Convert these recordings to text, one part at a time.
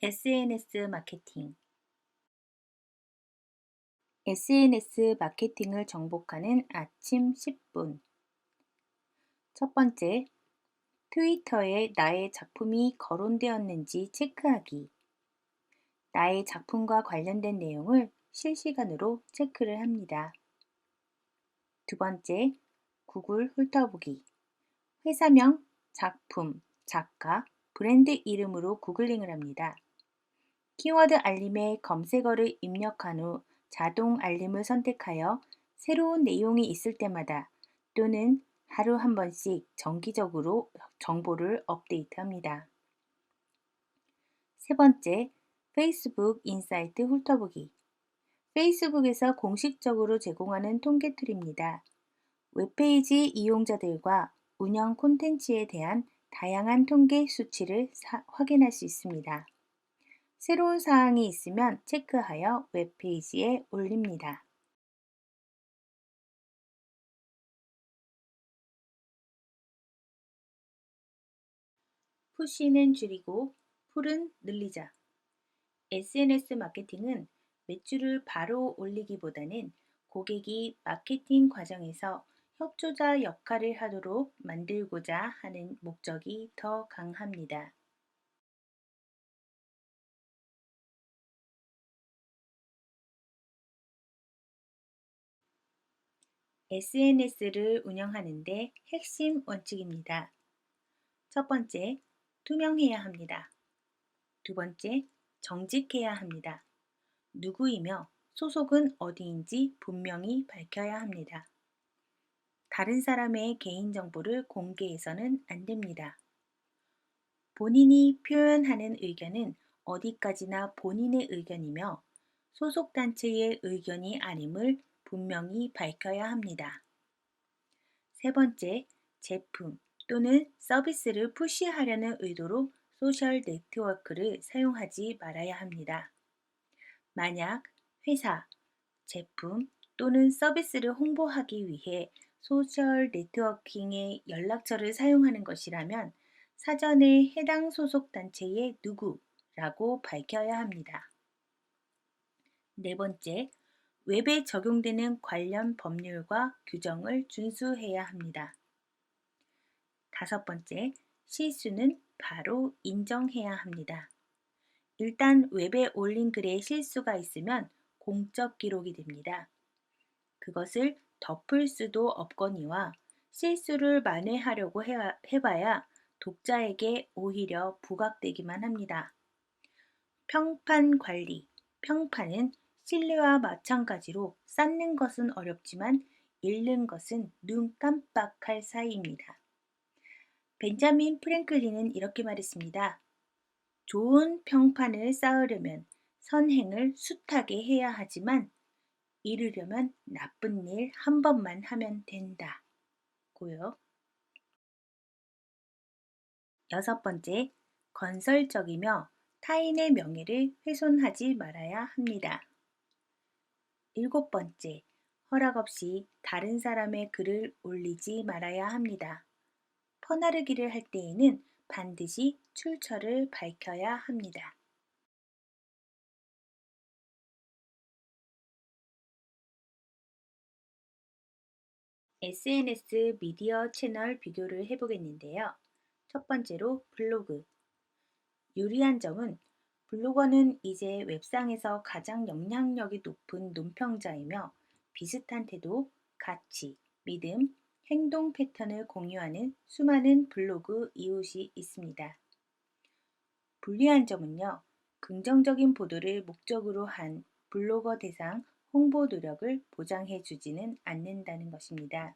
SNS 마케팅. SNS 마케팅을 정복하는 아침 10분. 첫 번째, 트위터에 나의 작품이 거론되었는지 체크하기. 나의 작품과 관련된 내용을 실시간으로 체크를 합니다. 두 번째, 구글 훑어보기. 회사명, 작품, 작가, 브랜드 이름으로 구글링을 합니다. 키워드 알림에 검색어를 입력한 후 자동 알림을 선택하여 새로운 내용이 있을 때마다 또는 하루 한 번씩 정기적으로 정보를 업데이트합니다. 세 번째, 페이스북 인사이트 훑어보기. 페이스북에서 공식적으로 제공하는 통계 툴입니다. 웹페이지 이용자들과 운영 콘텐츠에 대한 다양한 통계 수치를 확인할 수 있습니다. 새로운 사항이 있으면 체크하여 웹페이지에 올립니다. 푸시는 줄이고 풀은 늘리자. SNS 마케팅은 매출을 바로 올리기보다는 고객이 마케팅 과정에서 협조자 역할을 하도록 만들고자 하는 목적이 더 강합니다. SNS를 운영하는데 핵심 원칙입니다. 첫 번째, 투명해야 합니다. 두 번째, 정직해야 합니다. 누구이며 소속은 어디인지 분명히 밝혀야 합니다. 다른 사람의 개인정보를 공개해서는 안 됩니다. 본인이 표현하는 의견은 어디까지나 본인의 의견이며 소속단체의 의견이 아님을 분명히 밝혀야 합니다. 세 번째, 제품 또는 서비스를 푸시하려는 의도로 소셜 네트워크를 사용하지 말아야 합니다. 만약 회사, 제품 또는 서비스를 홍보하기 위해 소셜 네트워킹의 연락처를 사용하는 것이라면 사전에 해당 소속 단체의 누구라고 밝혀야 합니다. 네 번째, 웹에 적용되는 관련 법률과 규정을 준수해야 합니다. 다섯 번째, 실수는 바로 인정해야 합니다. 일단 웹에 올린 글에 실수가 있으면 공적 기록이 됩니다. 그것을 덮을 수도 없거니와 실수를 만회하려고 해봐야 독자에게 오히려 부각되기만 합니다. 평판 관리. 평판은 신뢰와 마찬가지로 쌓는 것은 어렵지만 잃는 것은 눈 깜빡할 사이입니다. 벤자민 프랭클린은 이렇게 말했습니다. 좋은 평판을 쌓으려면 선행을 숱하게 해야 하지만 이루려면 나쁜 일 한 번만 하면 된다. 고요. 여섯 번째, 건설적이며 타인의 명예를 훼손하지 말아야 합니다. 일곱 번째, 허락 없이 다른 사람의 글을 올리지 말아야 합니다. 퍼나르기를 할 때에는 반드시 출처를 밝혀야 합니다. SNS 미디어 채널 비교를 해보겠는데요. 첫 번째로 블로그. 유리한 점은 블로거는 이제 웹상에서 가장 영향력이 높은 논평자이며 비슷한 태도, 가치, 믿음, 행동 패턴을 공유하는 수많은 블로그 이웃이 있습니다. 불리한 점은요, 긍정적인 보도를 목적으로 한 블로거 대상 홍보 노력을 보장해 주지는 않는다는 것입니다.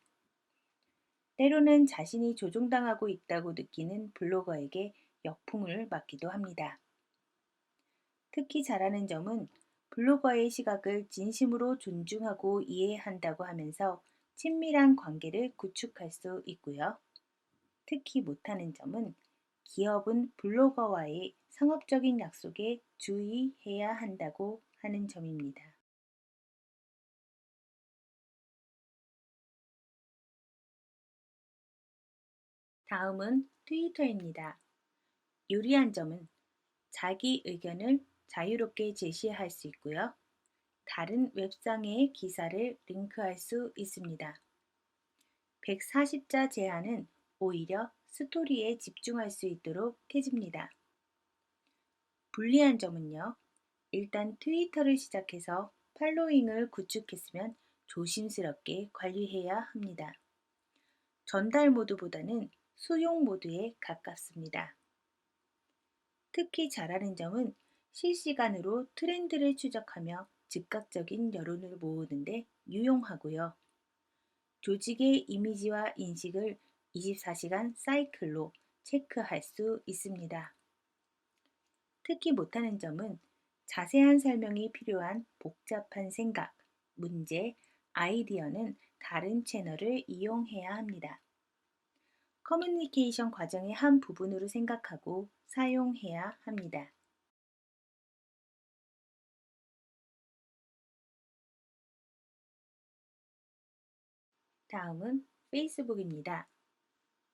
때로는 자신이 조종당하고 있다고 느끼는 블로거에게 역풍을 맞기도 합니다. 특히 잘하는 점은 블로거의 시각을 진심으로 존중하고 이해한다고 하면서 친밀한 관계를 구축할 수 있고요. 특히 못하는 점은 기업은 블로거와의 상업적인 약속에 주의해야 한다고 하는 점입니다. 다음은 트위터입니다. 유리한 점은 자기 의견을 자유롭게 제시할 수 있고요. 다른 웹상의 기사를 링크할 수 있습니다. 140자 제한은 오히려 스토리에 집중할 수 있도록 해줍니다. 불리한 점은요. 일단 트위터를 시작해서 팔로잉을 구축했으면 조심스럽게 관리해야 합니다. 전달 모드보다는 수용 모드에 가깝습니다. 특히 잘하는 점은 실시간으로 트렌드를 추적하며 즉각적인 여론을 모으는데 유용하고요. 조직의 이미지와 인식을 24시간 사이클로 체크할 수 있습니다. 특히 못하는 점은 자세한 설명이 필요한 복잡한 생각, 문제, 아이디어는 다른 채널을 이용해야 합니다. 커뮤니케이션 과정의 한 부분으로 생각하고 사용해야 합니다. 다음은 페이스북입니다.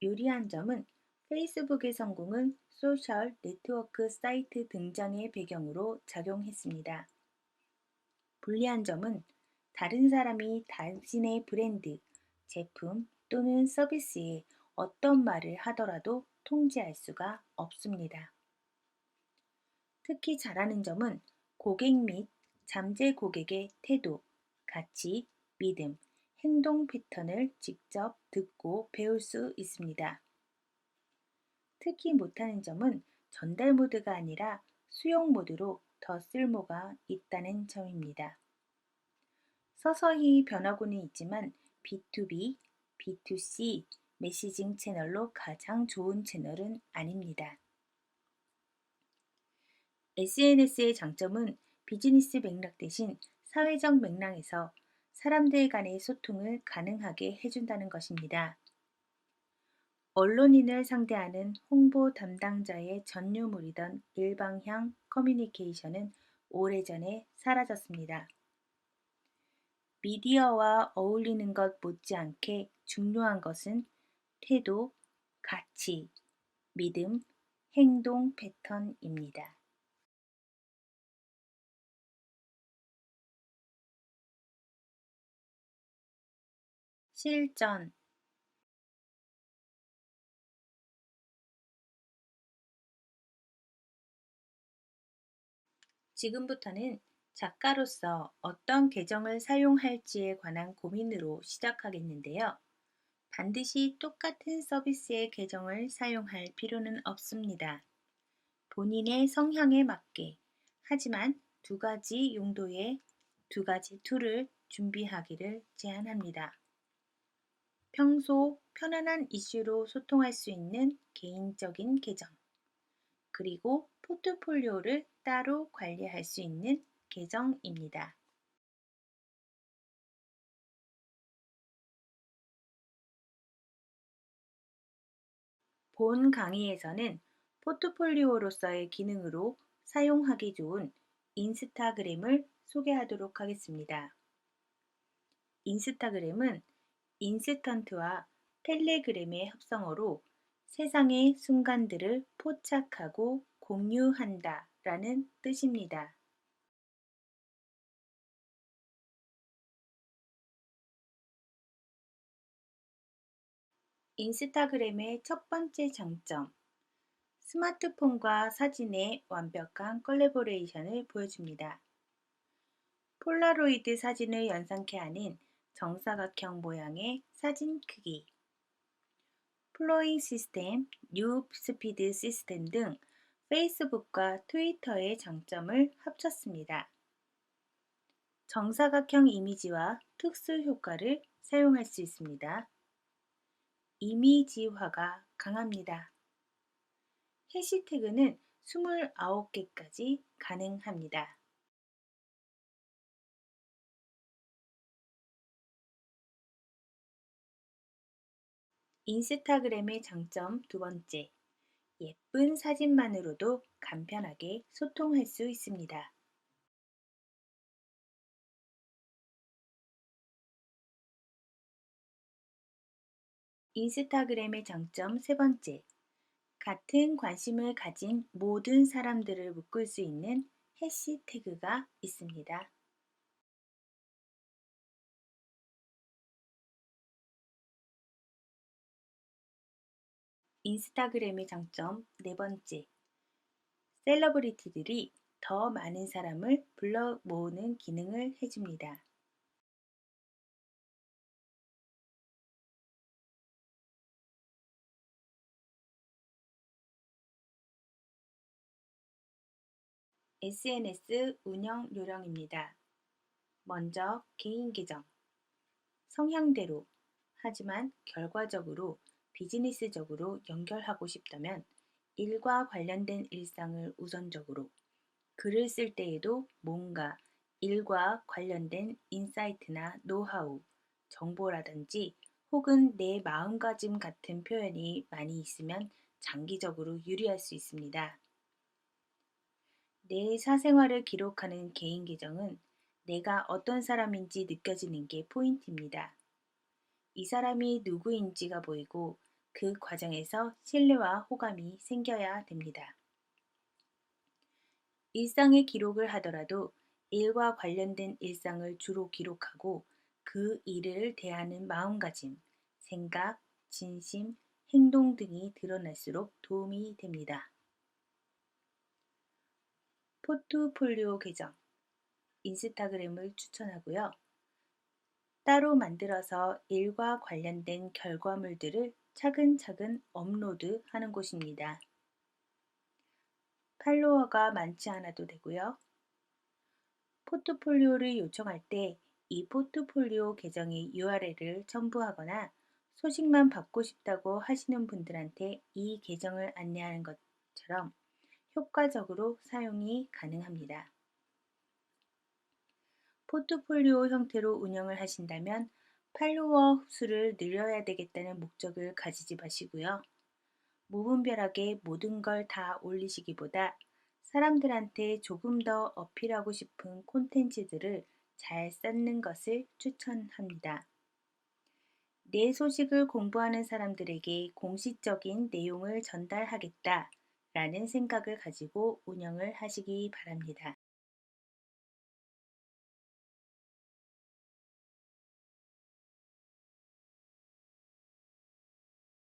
유리한 점은 페이스북의 성공은 소셜 네트워크 사이트 등장의 배경으로 작용했습니다. 불리한 점은 다른 사람이 당신의 브랜드, 제품 또는 서비스에 어떤 말을 하더라도 통제할 수가 없습니다. 특히 잘하는 점은 고객 및 잠재 고객의 태도, 가치, 믿음, 행동 패턴을 직접 듣고 배울 수 있습니다. 특히 못하는 점은 전달 모드가 아니라 수용 모드로 더 쓸모가 있다는 점입니다. 서서히 변하고는 있지만 B2B, B2C 메시징 채널로 가장 좋은 채널은 아닙니다. SNS의 장점은 비즈니스 맥락 대신 사회적 맥락에서 사람들 간의 소통을 가능하게 해준다는 것입니다. 언론인을 상대하는 홍보 담당자의 전유물이던 일방향 커뮤니케이션은 오래전에 사라졌습니다. 미디어와 어울리는 것 못지않게 중요한 것은 태도, 가치, 믿음, 행동 패턴입니다. 실전. 지금부터는 작가로서 어떤 계정을 사용할지에 관한 고민으로 시작하겠는데요. 반드시 똑같은 서비스의 계정을 사용할 필요는 없습니다. 본인의 성향에 맞게, 하지만 두 가지 용도의 두 가지 툴을 준비하기를 제안합니다. 평소 편안한 이슈로 소통할 수 있는 개인적인 계정, 그리고 포트폴리오를 따로 관리할 수 있는 계정입니다. 본 강의에서는 포트폴리오로서의 기능으로 사용하기 좋은 인스타그램을 소개하도록 하겠습니다. 인스타그램은 인스턴트와 텔레그램의 합성어로 세상의 순간들을 포착하고 공유한다 라는 뜻입니다. 인스타그램의 첫 번째 장점, 스마트폰과 사진의 완벽한 컬래버레이션을 보여줍니다. 폴라로이드 사진을 연상케 하는 정사각형 모양의 사진 크기, 플로잉 시스템, 뉴 스피드 시스템 등 페이스북과 트위터의 장점을 합쳤습니다. 정사각형 이미지와 특수 효과를 사용할 수 있습니다. 이미지화가 강합니다. 해시태그는 29개까지 가능합니다. 인스타그램의 장점 두 번째, 예쁜 사진만으로도 간편하게 소통할 수 있습니다. 인스타그램의 장점 세 번째, 같은 관심을 가진 모든 사람들을 묶을 수 있는 해시태그가 있습니다. 인스타그램의 장점 네 번째, 셀러브리티들이 더 많은 사람을 불러 모으는 기능을 해줍니다. SNS 운영 요령입니다. 먼저 개인 계정, 성향대로, 하지만 결과적으로 비즈니스적으로 연결하고 싶다면 일과 관련된 일상을 우선적으로, 글을 쓸 때에도 뭔가 일과 관련된 인사이트나 노하우, 정보라든지 혹은 내 마음가짐 같은 표현이 많이 있으면 장기적으로 유리할 수 있습니다. 내 사생활을 기록하는 개인 계정은 내가 어떤 사람인지 느껴지는 게 포인트입니다. 이 사람이 누구인지가 보이고 그 과정에서 신뢰와 호감이 생겨야 됩니다. 일상의 기록을 하더라도 일과 관련된 일상을 주로 기록하고 그 일을 대하는 마음가짐, 생각, 진심, 행동 등이 드러날수록 도움이 됩니다. 포트폴리오 계정, 인스타그램을 추천하고요. 따로 만들어서 일과 관련된 결과물들을 차근차근 업로드하는 곳입니다. 팔로워가 많지 않아도 되고요. 포트폴리오를 요청할 때 이 포트폴리오 계정의 URL을 첨부하거나 소식만 받고 싶다고 하시는 분들한테 이 계정을 안내하는 것처럼 효과적으로 사용이 가능합니다. 포트폴리오 형태로 운영을 하신다면 팔로워 수를 늘려야 되겠다는 목적을 가지지 마시고요. 무분별하게 모든 걸 다 올리시기보다 사람들한테 조금 더 어필하고 싶은 콘텐츠들을 잘 쌓는 것을 추천합니다. 내 소식을 공부하는 사람들에게 공식적인 내용을 전달하겠다 라는 생각을 가지고 운영을 하시기 바랍니다.